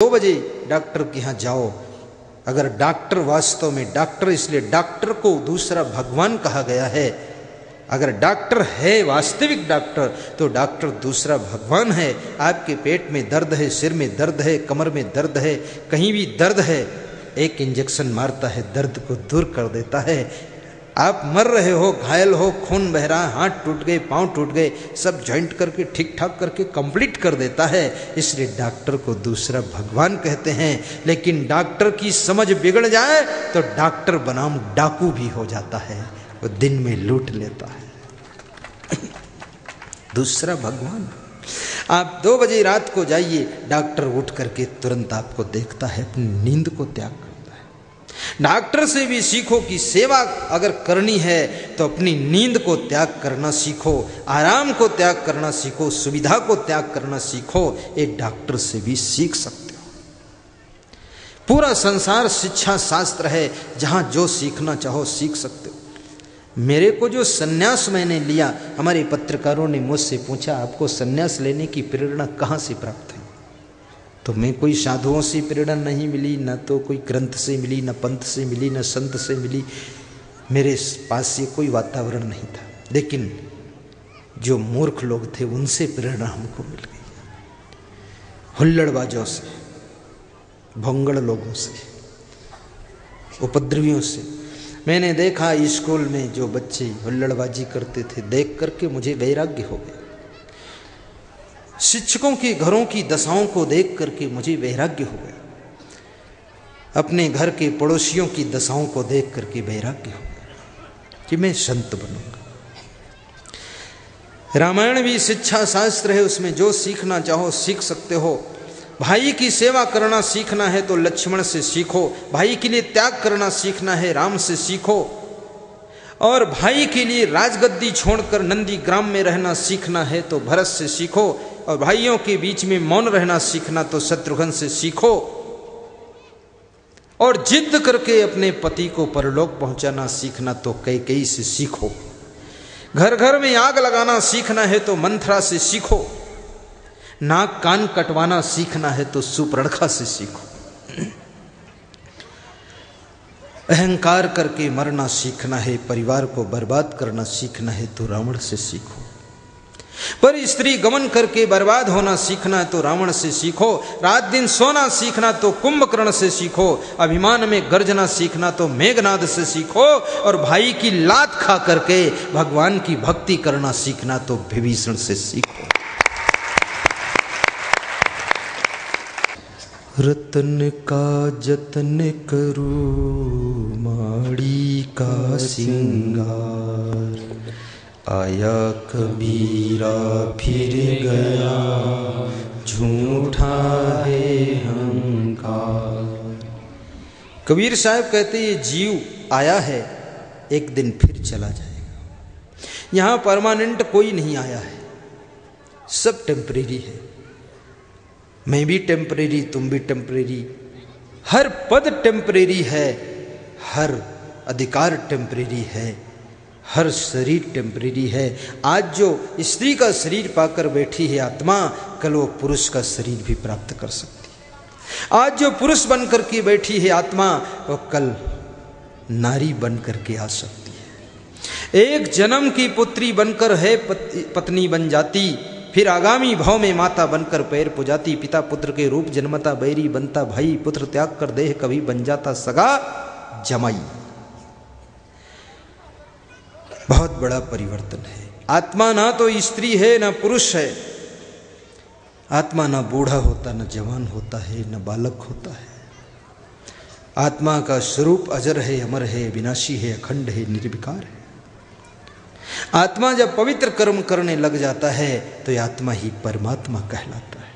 2 बजे डॉक्टर के यहाँ जाओ। अगर डॉक्टर वास्तव में डॉक्टर, इसलिए डॉक्टर को दूसरा भगवान कहा गया है। अगर डॉक्टर है वास्तविक डॉक्टर, तो डॉक्टर दूसरा भगवान है। आपके पेट में दर्द है, सिर में दर्द है, कमर में दर्द है, कहीं भी दर्द है, एक इंजेक्शन मारता है, दर्द को दूर कर देता है। आप मर रहे हो, घायल हो, खून बह रहा है, हाथ टूट गए, पांव टूट गए, सब जॉइंट करके ठीक ठाक करके कंप्लीट कर देता है। इसलिए डॉक्टर को दूसरा भगवान कहते हैं। लेकिन डॉक्टर की समझ बिगड़ जाए तो डॉक्टर बनाम डाकू भी हो जाता है, वो दिन में लूट लेता है। दूसरा भगवान। आप 2 बजे रात को जाइए, डॉक्टर उठ करके तुरंत आपको देखता है, अपनी नींद को त्याग करता है। डॉक्टर से भी सीखो कि सेवा अगर करनी है तो अपनी नींद को त्याग करना सीखो, आराम को त्याग करना सीखो, सुविधा को त्याग करना सीखो। एक डॉक्टर से भी सीख सकते हो। पूरा संसार शिक्षा शास्त्र है, जहां जो सीखना चाहो सीख सकते हो। मेरे को जो सन्यास मैंने लिया, हमारे पत्रकारों ने मुझसे पूछा आपको सन्यास लेने की प्रेरणा कहाँ से प्राप्त हुई? तो मैं कोई साधुओं से प्रेरणा नहीं मिली, न तो कोई ग्रंथ से मिली, न पंथ से मिली, न संत से मिली। मेरे पास से कोई वातावरण नहीं था। लेकिन जो मूर्ख लोग थे उनसे प्रेरणा हमको मिल गई, हुल्लड़बाजों से, भोंगड़ लोगों से, उपद्रवियों से। मैंने देखा स्कूल में जो बच्चे हुल्लड़बाजी करते थे, देख करके मुझे वैराग्य हो गया। शिक्षकों के घरों की दशाओं को देख करके मुझे वैराग्य हो गया। अपने घर के पड़ोसियों की दशाओं को देख करके वैराग्य हो गया कि मैं संत बनूंगा। रामायण भी शिक्षा शास्त्र है, उसमें जो सीखना चाहो सीख सकते हो। भाई की सेवा करना सीखना है तो लक्ष्मण से सीखो, भाई के लिए त्याग करना सीखना है राम से सीखो, और भाई के लिए राजगद्दी छोड़कर नंदी ग्राम में रहना सीखना है तो भरत से सीखो, और भाइयों के बीच में मौन रहना सीखना तो शत्रुघ्न से सीखो, और जिद करके अपने पति को परलोक पहुंचाना सीखना तो कैकेयी से सीखो। घर घर में आग लगाना सीखना है तो मंथरा से सीखो, नाक कान कटवाना सीखना है तो सुपर्णखा से सीखो, अहंकार करके मरना सीखना है, परिवार को बर्बाद करना सीखना है तो रावण से सीखो, पर स्त्री गमन करके बर्बाद होना सीखना है तो रावण से सीखो, रात दिन सोना सीखना तो कुंभकर्ण से सीखो, अभिमान में गर्जना सीखना तो मेघनाद से सीखो, और भाई की लात खा करके भगवान की भक्ति करना सीखना तो विभीषण से सीखो। रतन का जतन करूं, माड़ी का सिंगार, आया कबीरा फिर गया, झूठा है अहंकार। कबीर साहब कहते ये जीव आया है, एक दिन फिर चला जाएगा। यहां परमानेंट कोई नहीं आया है, सब टेम्परेरी है। मैं भी टेम्परेरी, तुम भी टेम्परेरी, हर पद टेम्परेरी है, हर अधिकार टेम्परेरी है, हर शरीर टेम्परेरी है। आज जो स्त्री का शरीर पाकर बैठी है आत्मा, कल वो पुरुष का शरीर भी प्राप्त कर सकती है। आज जो पुरुष बन करके बैठी है आत्मा, वो कल नारी बन करके आ सकती है। एक जन्म की पुत्री बनकर है पत्नी बन जाती, फिर आगामी भाव में माता बनकर पैर पुजाती, पिता पुत्र के रूप जन्मता बैरी बनता भाई, पुत्र त्याग कर देह कभी बन जाता सगा जमाई। बहुत बड़ा परिवर्तन है। आत्मा ना तो स्त्री है ना पुरुष है, आत्मा ना बूढ़ा होता, ना जवान होता है, ना बालक होता है। आत्मा का स्वरूप अजर है, अमर है, विनाशी है, अखंड है, निर्विकार है। आत्मा जब पवित्र कर्म करने लग जाता है तो आत्मा ही परमात्मा कहलाता है।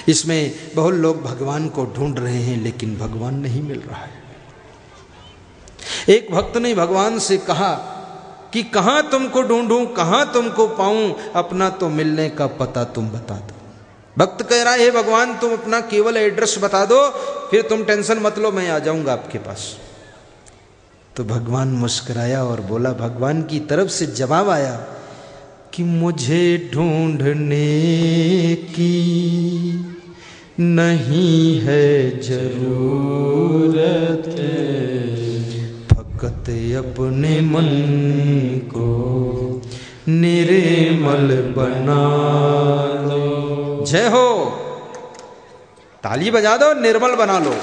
इसमें बहुत लोग भगवान को ढूंढ रहे हैं, लेकिन भगवान नहीं मिल रहा है। एक भक्त ने भगवान से कहा कि कहां तुमको ढूंढूं, कहां तुमको पाऊं, अपना तो मिलने का पता तुम बता दो। भक्त कह रहा है भगवान तुम अपना केवल एड्रेस बता दो, फिर तुम टेंशन मत लो, मैं आ जाऊंगा आपके पास। तो भगवान मुस्कुराया और बोला, भगवान की तरफ से जवाब आया कि मुझे ढूंढने की नहीं है जरूरत, फकत अपने मन को निर्मल बना लो। जय हो, ताली बजा दो, निर्मल बना लो।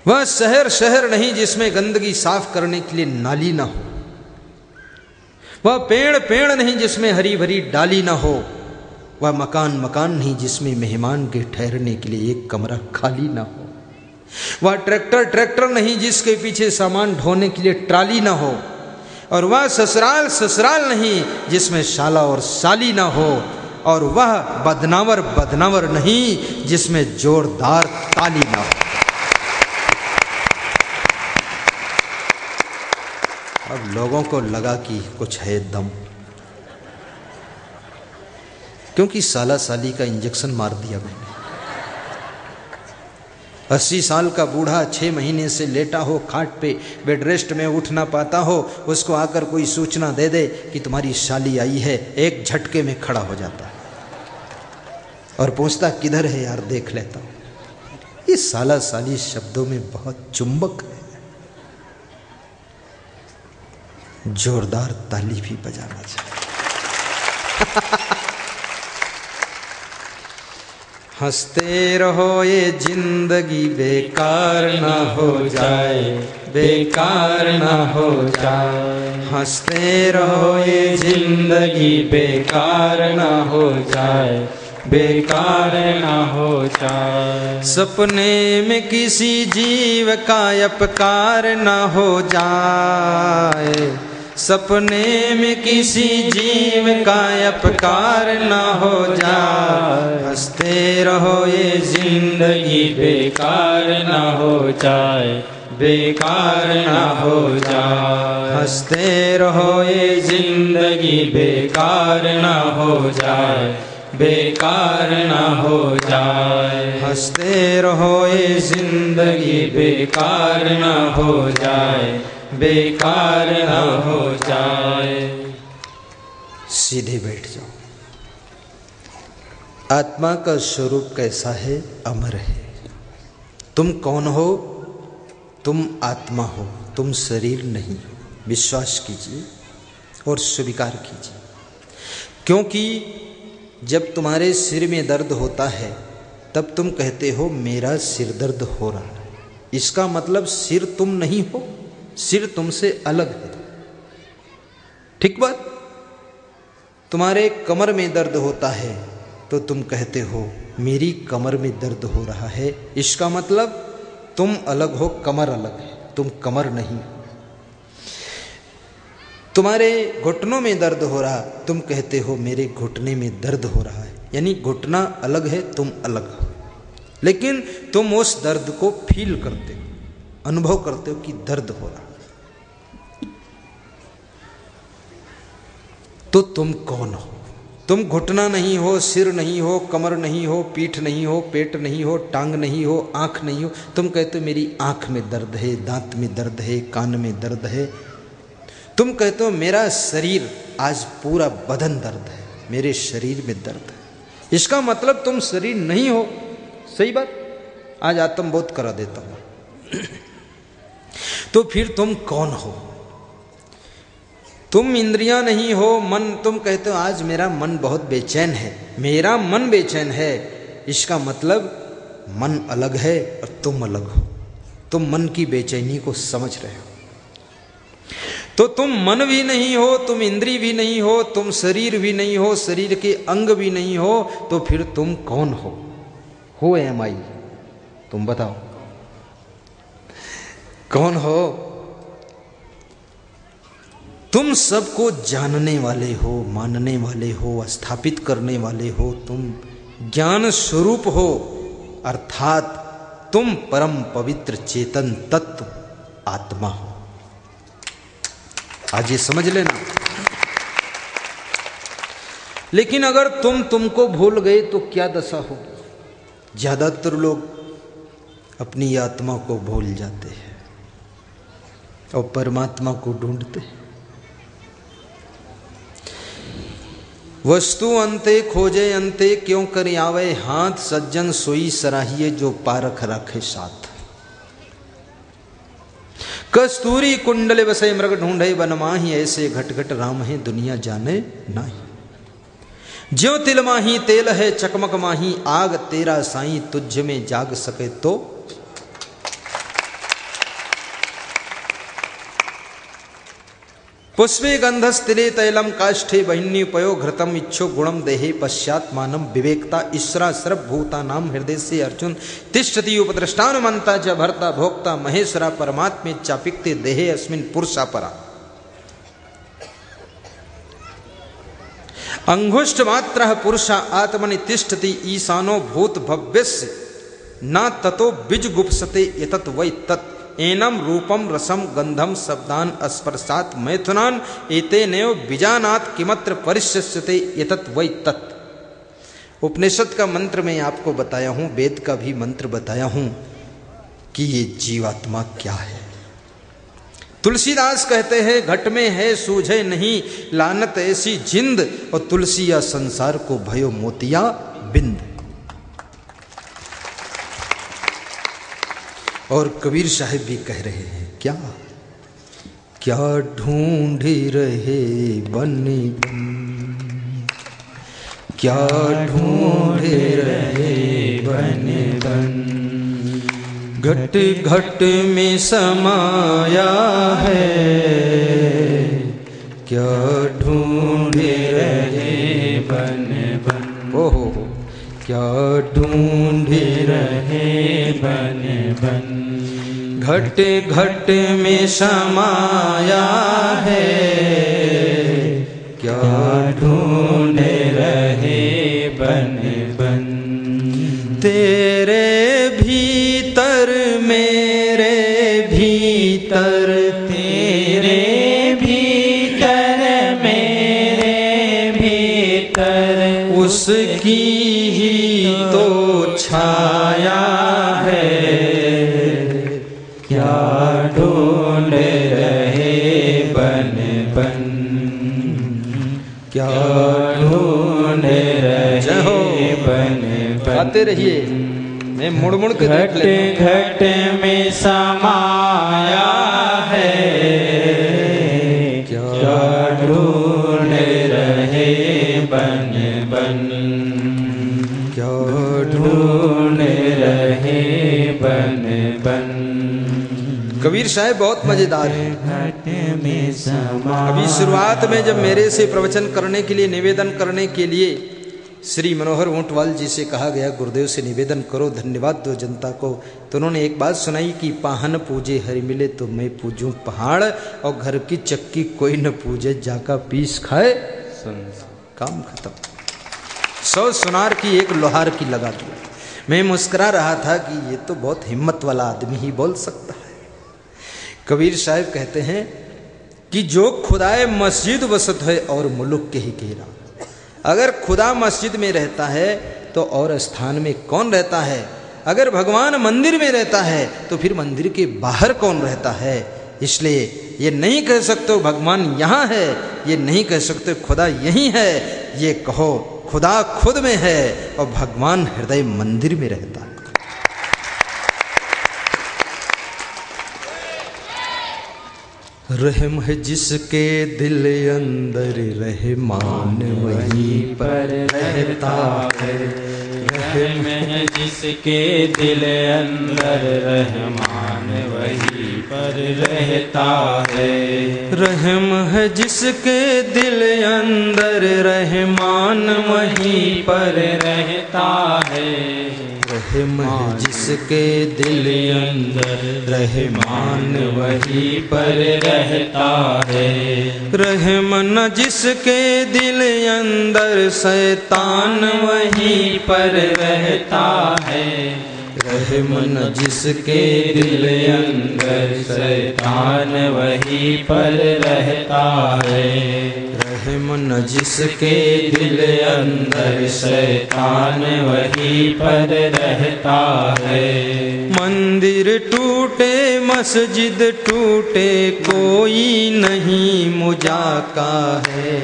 वह शहर शहर नहीं जिसमें गंदगी साफ करने के लिए नाली ना हो, वह पेड़ पेड़ नहीं जिसमें हरी भरी डाली ना हो, वह मकान मकान नहीं जिसमें मेहमान के ठहरने के लिए एक कमरा खाली ना हो, वह ट्रैक्टर ट्रैक्टर नहीं जिसके पीछे सामान ढोने के लिए ट्राली ना हो, और वह ससुराल ससुराल नहीं जिसमें शाला और साली ना हो, और वह बदनावर बदनावर नहीं जिसमें जोरदार ताली ना हो। अब लोगों को लगा कि कुछ है दम, क्योंकि साला साली का इंजेक्शन मार दिया मैंने। 80 साल का बूढ़ा 6 महीने से लेटा हो खाट पे, बेड रेस्ट में उठ ना पाता हो, उसको आकर कोई सूचना दे दे कि तुम्हारी शाली आई है, एक झटके में खड़ा हो जाता है और पूछता किधर है यार, देख लेता हूं। ये साला साली शब्दों में बहुत चुंबक है, जोरदार ताली भी बजाना चाहिए। हंसते रहो ये जिंदगी बेकार ना हो जाए, बेकार ना हो जाए। हंसते रहो ये जिंदगी बेकार ना हो जाए, बेकार ना हो जाए। सपने में किसी जीव का अपकार ना हो जाए, सपने में किसी जीव का अपकार ना हो जाए। हंसते रहो ये जिंदगी बेकार ना हो जाए, बेकार ना हो जाए। हंसते रहो ये जिंदगी बेकार ना हो जाए, बेकार ना हो जाए। हंसते रहो ये जिंदगी बेकार ना हो जाए, बेकार ना हो जाए। सीधे बैठ जाओ। आत्मा का स्वरूप कैसा है? अमर है। तुम कौन हो? तुम आत्मा हो, तुम शरीर नहीं हो। विश्वास कीजिए और स्वीकार कीजिए, क्योंकि जब तुम्हारे सिर में दर्द होता है तब तुम कहते हो मेरा सिर दर्द हो रहा है। इसका मतलब सिर तुम नहीं हो, सिर तुमसे अलग है। ठीक बात। तुम्हारे कमर में दर्द होता है तो तुम कहते हो मेरी कमर में दर्द हो रहा है। इसका मतलब तुम अलग हो, कमर अलग है, तुम कमर नहीं हो। तुम्हारे घुटनों में दर्द हो रहा, तुम कहते हो मेरे घुटने में दर्द हो रहा है। यानी घुटना अलग है, तुम अलग हो, लेकिन तुम उस दर्द को फील करते हो, अनुभव करते हो कि दर्द हो रहा। तो तुम कौन हो? तुम घुटना नहीं हो, सिर नहीं हो, कमर नहीं हो, पीठ नहीं हो, पेट नहीं हो, टांग नहीं हो, आंख नहीं हो। तुम कहते हो मेरी आंख में दर्द है, दांत में दर्द है, कान में दर्द है। तुम कहते हो मेरा शरीर आज पूरा बदन दर्द है, मेरे शरीर में दर्द है। इसका मतलब तुम शरीर नहीं हो। सही बात। आज आत्मबोध करा देता हूं। तो फिर तुम कौन हो? तुम इंद्रियां नहीं हो, मन। तुम कहते हो आज मेरा मन बहुत बेचैन है, मेरा मन बेचैन है। इसका मतलब मन अलग है और तुम अलग हो। तुम मन की बेचैनी को समझ रहे हो। तो तुम मन भी नहीं हो, तुम इंद्री भी नहीं हो, तुम शरीर भी नहीं हो, शरीर के अंग भी नहीं हो। तो फिर तुम कौन हो? Who am I? तुम बताओ कौन हो? तुम सबको जानने वाले हो, मानने वाले हो, स्थापित करने वाले हो। तुम ज्ञान स्वरूप हो, अर्थात तुम परम पवित्र चेतन तत्व आत्मा हो। आज ये समझ लेना। लेकिन अगर तुम तुमको भूल गए तो क्या दशा होगी? ज्यादातर लोग अपनी आत्मा को भूल जाते हैं। और परमात्मा को ढूंढते। वस्तु अंते खोजे अंते, क्यों कर आवे हाथ, सज्जन सोई सराहिए जो पारख रखे साथ। कस्तूरी कुंडले बसे मृग ढूंढे वन माही, ऐसे घट घट राम है दुनिया जाने नाही। ज्यो तिल माही तेल है चकमक माही, आग तेरा साई तुझ में जाग सके तो। पुष्पे गंधस्तिले तैलम काष्ठे बहिन्युपयो घृतम इच्छो गुणम देहे पश्चात मानम विवेकता ईश्वरा सर्वभूता नाम हृदय से अर्जुन तिष्ठति उपद्रष्टानुमंता च भर्ता भोक्ता महेश्वरा परमात्मे चापिक्ते देहे अस्मिन् पुरुषा परा। अंगुष्ठ मात्र पुरुषा आत्मनि तिष्ठति ईशानो भूत भव्यस्य न ततो बीजगुप्सते एतत् वै तत्। एनम रूपम रसम गंधम शब्दान स्पर्शात मैथुनान एतेनेव बीजानात किमत्र परिशस्यते एतत् वै तत्। उपनिषद का मंत्र मैं आपको बताया हूं, वेद का भी मंत्र बताया हूं कि ये जीवात्मा क्या है। तुलसीदास कहते हैं घट में है सूझे नहीं लानत ऐसी जिंद, और तुलसी या संसार को भयो मोतिया बिंद। और कबीर साहिब भी कह रहे हैं क्या क्या ढूंढ रहे बन बन, क्या ढूंढ रहे बन बन, घट घट में समाया है, क्या ढूंढ रहे बन बन। ओहो, क्या ढूंढ रहे बन बन, घट घट में समाया है, क्या ढूंढ रहे बन बन। तेरे भीतर मेरे भीतर, तेरे भीतर मेरे भीतर, उसकी ही तो छाया है, क्या ढूंढ रहे बन बन, क्या ढूंढ रहे बन बन। आते रहिए, मैं मुड़ मुड़ के देख लेता हूं। घट घट में समाया है, क्या ढूंढ रहे बन बन, क्या ढूंढ रहे बन बन। कबीर साहब बहुत मजेदार है। अभी शुरुआत में जब मेरे से प्रवचन करने के लिए, निवेदन करने के लिए श्री मनोहर ऊंटवाल जी से कहा गया गुरुदेव से निवेदन करो, धन्यवाद दो जनता को, तो उन्होंने एक बात सुनाई कि पाहन पूजे हरि मिले तो मैं पूजूं पहाड़, और घर की चक्की कोई न पूजे जाका पीस खाए काम खत्म। 100 सुनार की एक लोहार की लगा दिया। मैं मुस्कुरा रहा था कि ये तो बहुत हिम्मत वाला आदमी ही बोल सकता है। कबीर साहब कहते हैं कि जो खुदाए मस्जिद वसत है और मुल्क के ही घेरा। अगर खुदा मस्जिद में रहता है तो और स्थान में कौन रहता है? अगर भगवान मंदिर में रहता है तो फिर मंदिर के बाहर कौन रहता है? इसलिए ये नहीं कह सकते भगवान यहाँ है, ये नहीं कह सकते खुदा यहीं है, ये कहो खुदा खुद में है और भगवान हृदय मंदिर में रहता है। रहम है जिसके दिल अंदर रहमान वहीं पर रहता है। रहम है जिसके दिल अंदर रहमान वहीं पर रहता है। रहम है जिसके दिल अंदर रहमान वहीं पर रहता है। रहम है जिसके दिल अंदर रहमान वहीं पर रहता है। रहम न जिसके दिल अंदर शैतान वहीं पर रहता है। रहम न जिसके दिल अंदर शैतान वहीं पर रहता है। रहम न जिसके दिल अंदर शैतान वहीं पर रहता है। मंदिर टूटे मस्जिद टूटे कोई नहीं मुजाका है।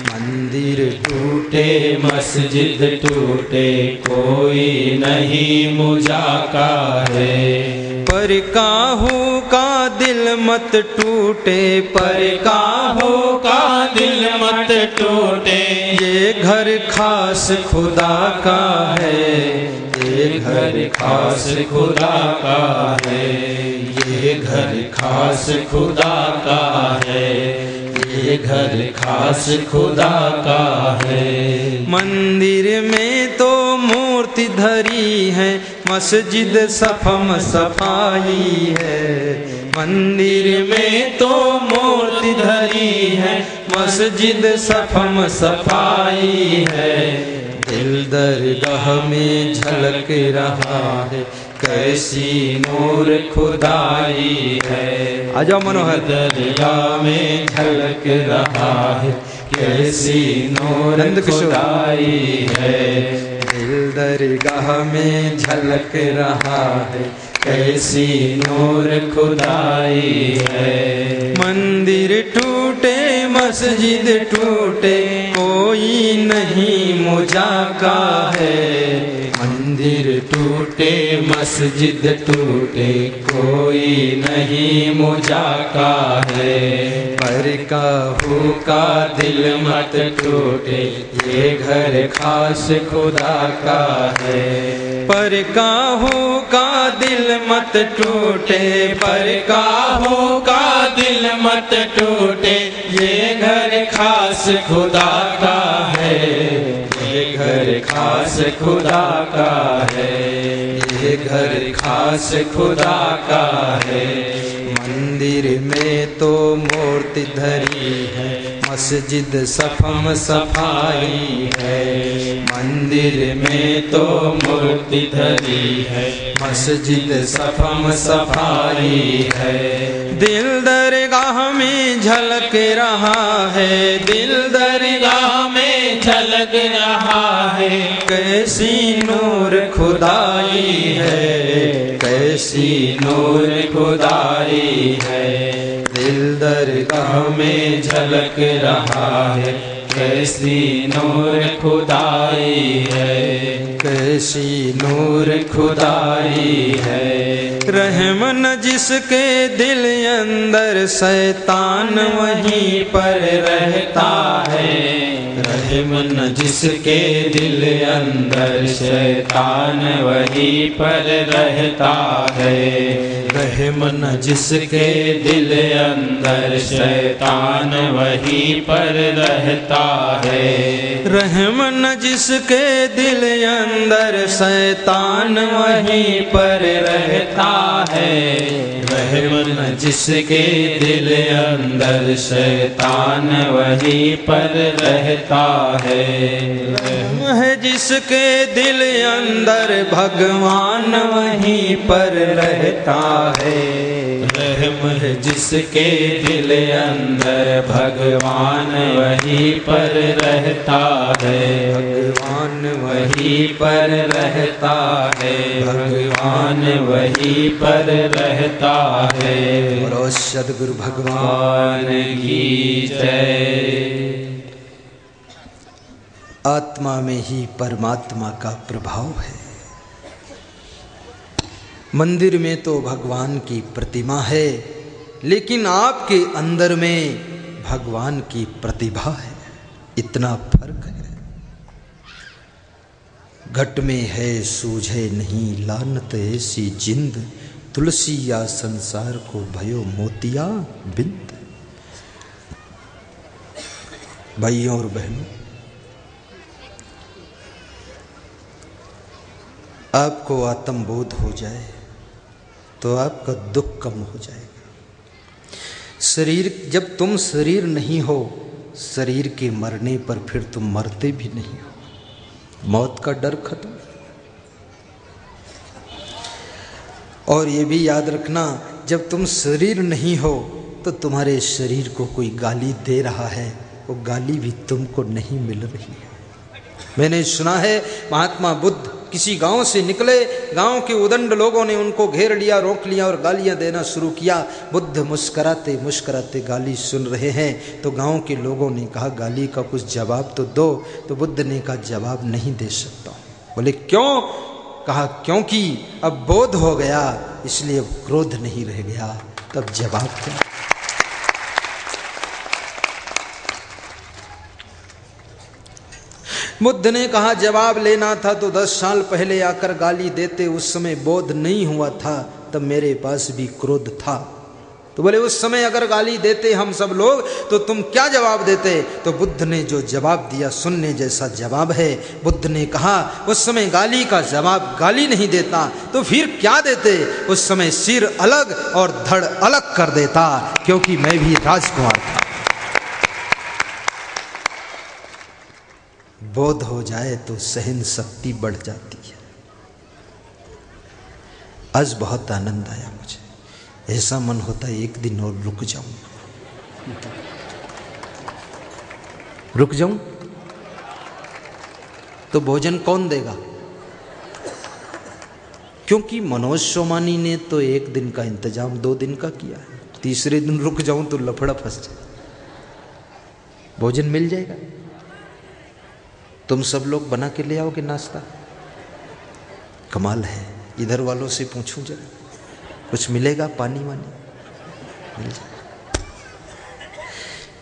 मंदिर टूटे मस्जिद टूटे कोई नहीं मुजाका है। पर काहू का दिल मत टूटे, पर काहू का दिल मत टूटे। ये घर खास खुदा का है, ये घर खास खुदा का है। ये घर खास खुदा का है। ये घर खास खुदा का है। मंदिर में तो मूर्ति धरी है, मस्जिद सफम सफाई है। मंदिर में तो मूर्ति धरी है, मस्जिद सफम सफाई है। दिल दरगाह में झलक रहा है, कैसी नूर खुदाई है। आजा मनोहर। दरगाह में झलक रहा है, कैसी नूर खुदाई है। दिल दरगाह में झलक रहा है, कैसी नूर खुदाई है। मंदिर टूटे मस्जिद टूटे कोई नहीं मुजाका है। मंदिर टूटे मस्जिद टूटे कोई नहीं मुजाका है। पर काहू का दिल मत टूटे, ये घर खास खुदा का है। पर काहू का दिल मत टूटे, पर काहू का दिल मत टूटे। ये घर खास खुदा का है। ये घर खास खुदा का है। ये घर खास खुदा का है। मंदिर में तो मूर्ति धरी है, मस्जिद सफम सफाई है। मंदिर में तो मूर्ति धरी है, मस्जिद सफम सफाई है। दिल दरगाह में झलक रहा है, दिल दरगाह में झलक रहा है। कैसी नूर खुदाई है, कैसी नूर खुदाई है। दिल दरगाह में झलक रहा है, कैसी नूर खुदाई है। कैसी नूर खुदाई है। रहम न जिसके दिल अंदर शैतान वहीं पर रहता है। रहम न जिसके दिल अंदर शैतान वहीं पर रहता है। रहम न जिसके दिल अंदर शैतान वहीं पर रहता है। रहम न जिसके दिल अंदर शैतान वहीं पर रहता है। रहम न जिसके दिल अंदर शैतान वहीं पर रहता है। रहम है जिसके दिल अंदर भगवान वहीं पर रहता है। रहम है जिसके दिल अंदर भगवान वहीं पर रहता है। भगवान वहीं पर रहता है। भगवान वहीं पर रहता है। बोलो सद्गुरु भगवान की जय। आत्मा में ही परमात्मा का प्रभाव है। मंदिर में तो भगवान की प्रतिमा है, लेकिन आपके अंदर में भगवान की प्रतिभा है। इतना फर्क है। घट में है सूझे नहीं लानत ऐसी जिंद, तुलसी या संसार को भयो मोतिया बिंद। भाइयों और बहनों, आपको आत्मबोध हो जाए तो आपका दुख कम हो जाएगा। शरीर, जब तुम शरीर नहीं हो, शरीर के मरने पर फिर तुम मरते भी नहीं हो। मौत का डर खत्म। और ये भी याद रखना, जब तुम शरीर नहीं हो तो तुम्हारे शरीर को कोई गाली दे रहा है, वो गाली भी तुमको नहीं मिल रही है। मैंने सुना है महात्मा बुद्ध किसी गांव से निकले, गांव के उदंड लोगों ने उनको घेर लिया, रोक लिया और गालियां देना शुरू किया। बुद्ध मुस्कुराते मुस्कुराते गाली सुन रहे हैं तो गांव के लोगों ने कहा गाली का कुछ जवाब तो दो। तो बुद्ध ने कहा जवाब नहीं दे सकता। बोले क्यों? कहा क्योंकि अब बोध हो गया, इसलिए अब क्रोध नहीं रह गया। तब जवाब क्या? बुद्ध ने कहा जवाब लेना था तो 10 साल पहले आकर गाली देते, उस समय बोध नहीं हुआ था, तब मेरे पास भी क्रोध था। तो बोले उस समय अगर गाली देते हम सब लोग तो तुम क्या जवाब देते? तो बुद्ध ने जो जवाब दिया सुनने जैसा जवाब है। बुद्ध ने कहा उस समय गाली का जवाब गाली नहीं देता तो फिर क्या देते? उस समय सिर अलग और धड़ अलग कर देता, क्योंकि मैं भी राजकुमार था। बोध हो जाए तो सहन शक्ति बढ़ जाती है। आज बहुत आनंद आया मुझे, ऐसा मन होता है एक दिन और रुक जाऊं। रुक जाऊं तो भोजन कौन देगा? क्योंकि मनोज सोमानी ने तो 1 दिन का इंतजाम 2 दिन का किया है। तीसरे दिन रुक जाऊं तो लफड़ा फंस जाए। भोजन मिल जाएगा। तुम सब लोग बना के ले आओगे नाश्ता? कमाल है। इधर वालों से पूछूं जरा, कुछ मिलेगा? पानी वानी मिल जाए?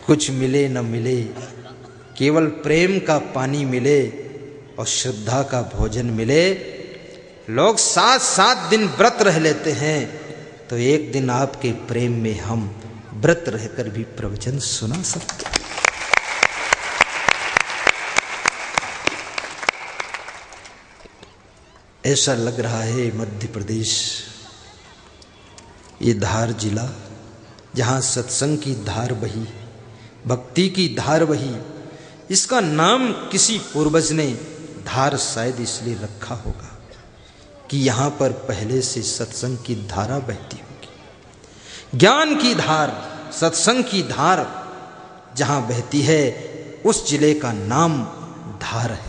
कुछ मिले न मिले, केवल प्रेम का पानी मिले और श्रद्धा का भोजन मिले। लोग 7-7 दिन व्रत रह लेते हैं, तो एक दिन आपके प्रेम में हम व्रत रहकर भी प्रवचन सुना सकते हैं। ऐसा लग रहा है मध्य प्रदेश, ये धार जिला, जहाँ सत्संग की धार बही, भक्ति की धार बही, इसका नाम किसी पूर्वज ने धार शायद इसलिए रखा होगा कि यहाँ पर पहले से सत्संग की धारा बहती होगी। ज्ञान की धार, सत्संग की धार जहाँ बहती है, उस जिले का नाम धार है।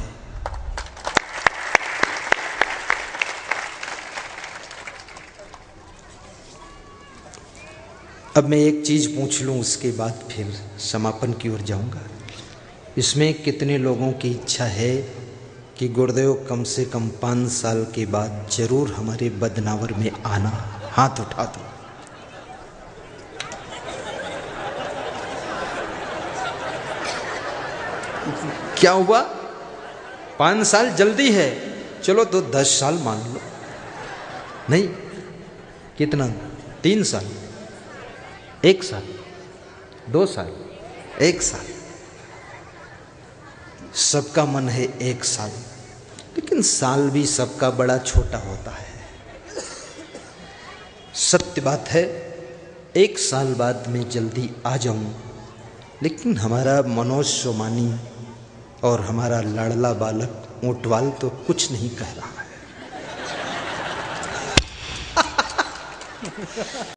अब मैं एक चीज़ पूछ लूँ, उसके बाद फिर समापन की ओर जाऊँगा। इसमें कितने लोगों की इच्छा है कि गुरुदेव कम से कम 5 साल के बाद जरूर हमारे बदनावर में आना? हाथ उठा दो। क्या हुआ? 5 साल जल्दी है, चलो तो 10 साल मान लो। नहीं, कितना? 3 साल, 1 साल, 2 साल, 1 साल। सबका मन है 1 साल, लेकिन साल भी सबका बड़ा छोटा होता है। सत्य बात है, 1 साल बाद में जल्दी आ जाऊं, लेकिन हमारा मनोज सोमानी और हमारा लाडला बालक ऊंटवाल तो कुछ नहीं कह रहा है।